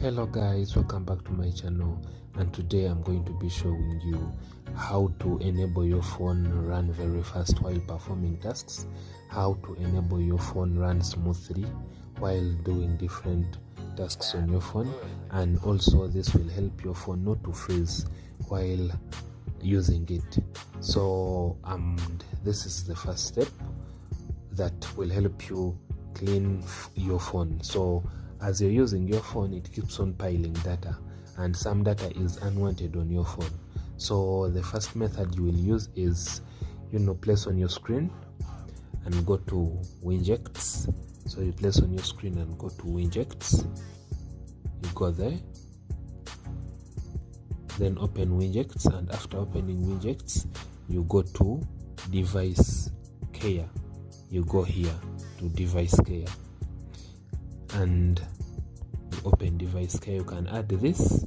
Hello guys, welcome back to my channel, and today I'm going to be showing you how to enable your phone run very fast while performing tasks, how to enable your phone run smoothly while doing different tasks on your phone, and also this will help your phone not to freeze while using it. So this is the first step that will help you clean your phone. So as you're using your phone, it keeps on piling data, and some data is unwanted on your phone. So the first method you will use is, place on your screen and go to widgets. So you place on your screen and go to widgets. You go there, then open widgets, and after opening widgets, you go to device care. You go here to device care, and you open device care. You can add this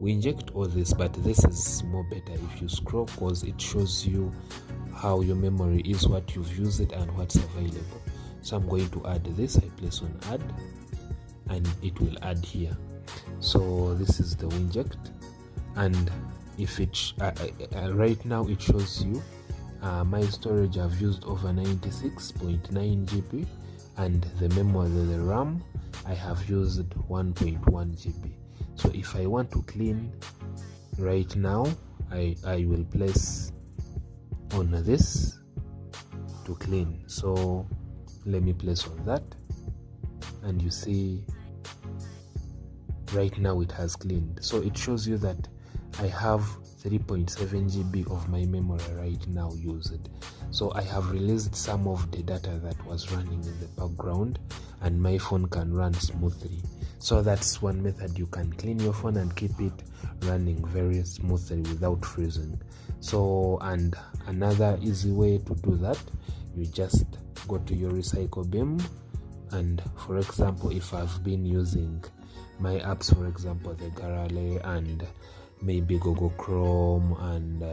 widget or this, but this is more better if you scroll, because it shows you how your memory is, what you've used it, and what's available. So I'm going to add this. I place on add, and it will add here. So this is the widget, and if it right now it shows you my storage. I've used over 96.9 GB, and the memory, the RAM, I have used 1.1 GB. So if I want to clean right now, I will place on this to clean. So let me place on that, and you see right now it has cleaned. So it shows you that I have 3.7 GB of my memory right now used. So I have released some of the data that was running in the background, and my phone can run smoothly. So that's one method you can clean your phone and keep it running very smoothly without freezing. So, and another easy way to do that, you just go to your recycle bin, and for example, if I've been using my apps, for example the Garale and maybe Google Chrome and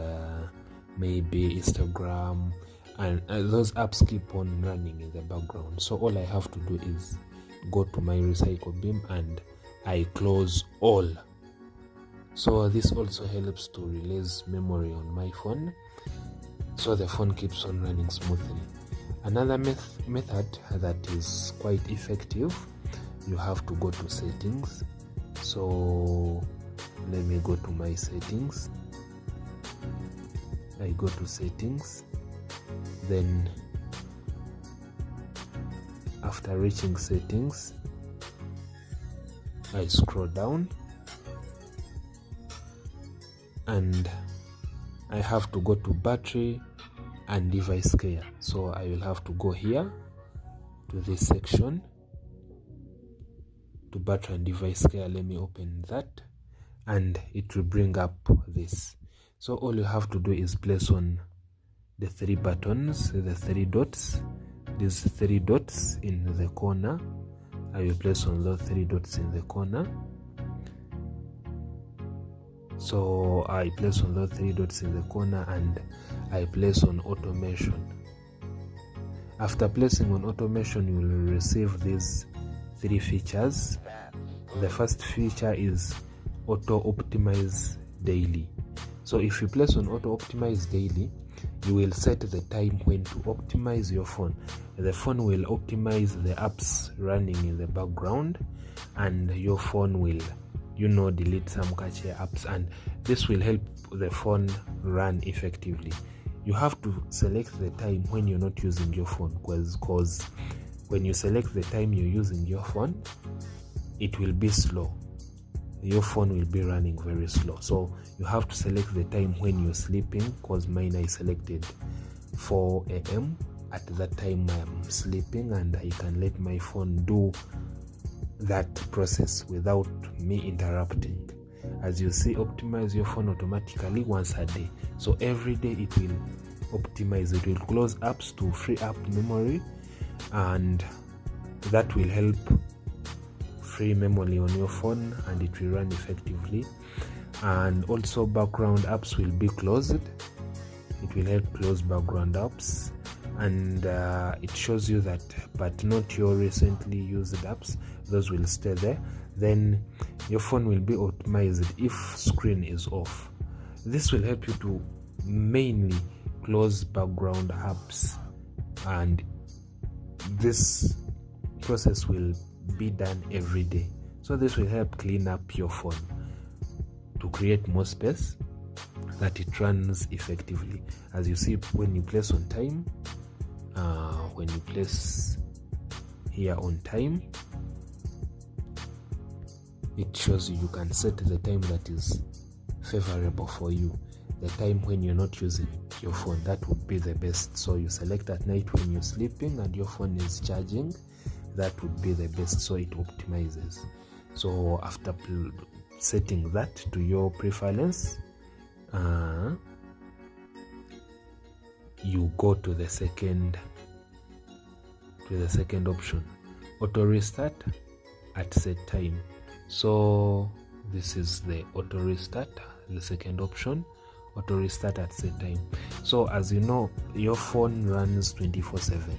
maybe Instagram, and those apps keep on running in the background. So all I have to do is go to my recycle bin and I close all. So this also helps to release memory on my phone, so the phone keeps on running smoothly. Another method that is quite effective, you have to go to settings. So let me go to my settings. I go to settings, then after reaching settings, I scroll down, and I have to go to battery and device care. So I will have to go here to this section, to battery and device care. Let me open that, and it will bring up this. So all you have to do is place on the three buttons, the three dots, these three dots in the corner. I will place on those three dots in the corner. So I place on those three dots in the corner, and I place on automation. After placing on automation, you will receive these three features. The first feature is auto optimize daily. So if you place on auto optimize daily, you will set the time when to optimize your phone. The phone will optimize the apps running in the background, and your phone will delete some cache apps, and this will help the phone run effectively. You have to select the time when you're not using your phone, because when you select the time you're using your phone, it will be slow. Your phone will be running very slow. So you have to select the time when you're sleeping, because mine I selected 4 a.m. At that time I'm sleeping, and I can let my phone do that process without me interrupting. As you see, optimize your phone automatically once a day. So every day it will optimize. It will close apps to free up memory, and that will help free memory on your phone, and it will run effectively. And also background apps will be closed. It will help close background apps, and it shows you that, but not your recently used apps. Those will stay there. then your phone will be optimized if screen is off. This will help you to mainly close background apps, and this process will be done every day. So this will help clean up your phone to create more space that it runs effectively. As you see, when you place on time, when you place here on time, it shows you can set the time that is favorable for you, the time when you're not using your phone. That would be the best. So you select at night when you're sleeping and your phone is charging. That would be the best, so it optimizes. So after setting that to your preference, you go to the second option, auto restart at set time. So this is the auto restart, the second option, auto restart at set time. So as you know, your phone runs 24/7.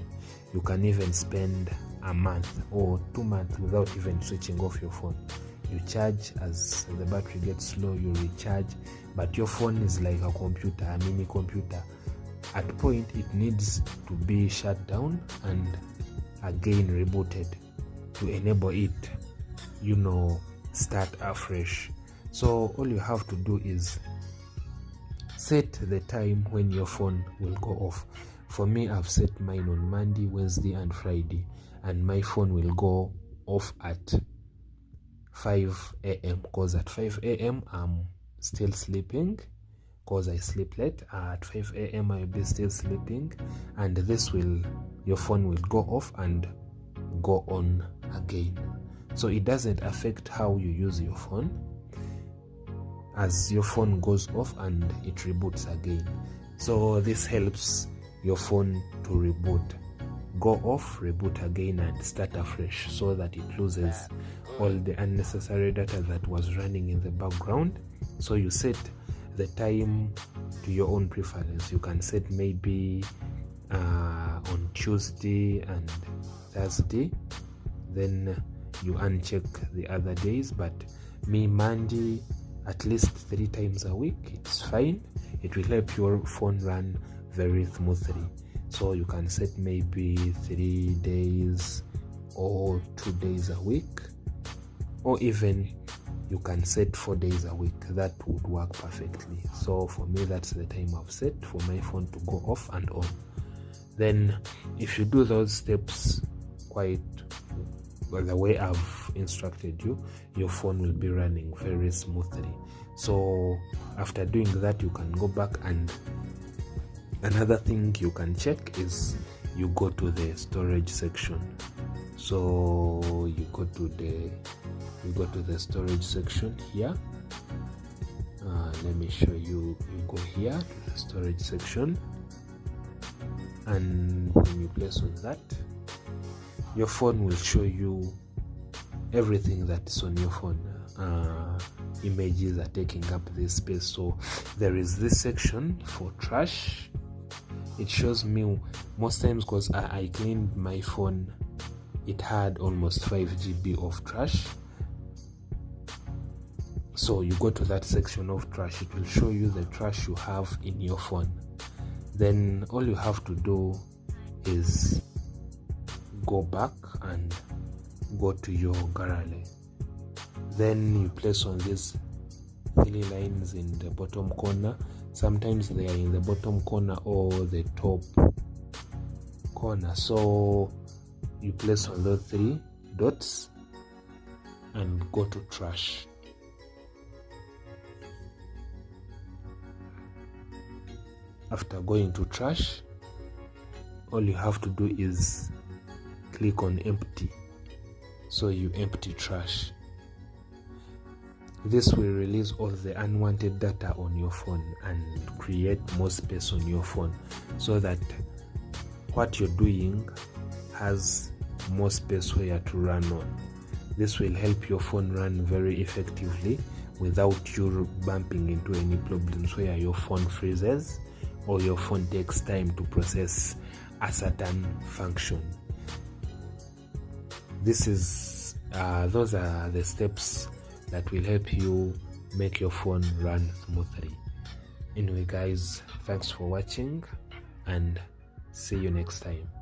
You can even spend a month or 2 months without even switching off your phone. You charge, as the battery gets slow, you recharge, but your phone is like a computer, a mini computer. At point it needs to be shut down and again rebooted to enable it, start afresh. So all you have to do is set the time when your phone will go off. For me, I've set mine on Monday, Wednesday and Friday, and my phone will go off at 5 a.m. because at 5 a.m. I'm still sleeping, because I sleep late. At 5 a.m. I'll be still sleeping, and your phone will go off and go on again. So it doesn't affect how you use your phone, as your phone goes off and it reboots again. So this helps your phone to reboot, go off, reboot again and start afresh, so that it loses all the unnecessary data that was running in the background. So you set the time to your own preference. You can set maybe on Tuesday and Thursday, then you uncheck the other days. But me, Monday at least 3 times a week, it's fine. It will help your phone run very smoothly. So you can set maybe 3 days or 2 days a week, or even you can set 4 days a week. That would work perfectly. So for me, that's the time I've set for my phone to go off and on. Then if you do those steps quite well, the way I've instructed you, your phone will be running very smoothly. So after doing that, you can go back, and another thing you can check is you go to the storage section. So you go to the storage section here. Let me show you. You go here to the storage section, and when you place on that, your phone will show you everything that's on your phone. Images are taking up this space. So there is this section for trash. It shows me most times, because I cleaned my phone, it had almost 5 GB of trash. So you go to that section of trash, it will show you the trash you have in your phone. Then all you have to do is go back and go to your gallery. Then you place on these 3 lines in the bottom corner. Sometimes they are in the bottom corner or the top corner. So you place on those 3 dots and go to trash. After going to trash, all you have to do is click on empty. So you empty trash. This will release all the unwanted data on your phone and create more space on your phone, so that what you're doing has more space where to run on. This will help your phone run very effectively without you bumping into any problems where your phone freezes or your phone takes time to process a certain function. This is those are the steps that will help you make your phone run smoothly. Anyway guys, thanks for watching and see you next time.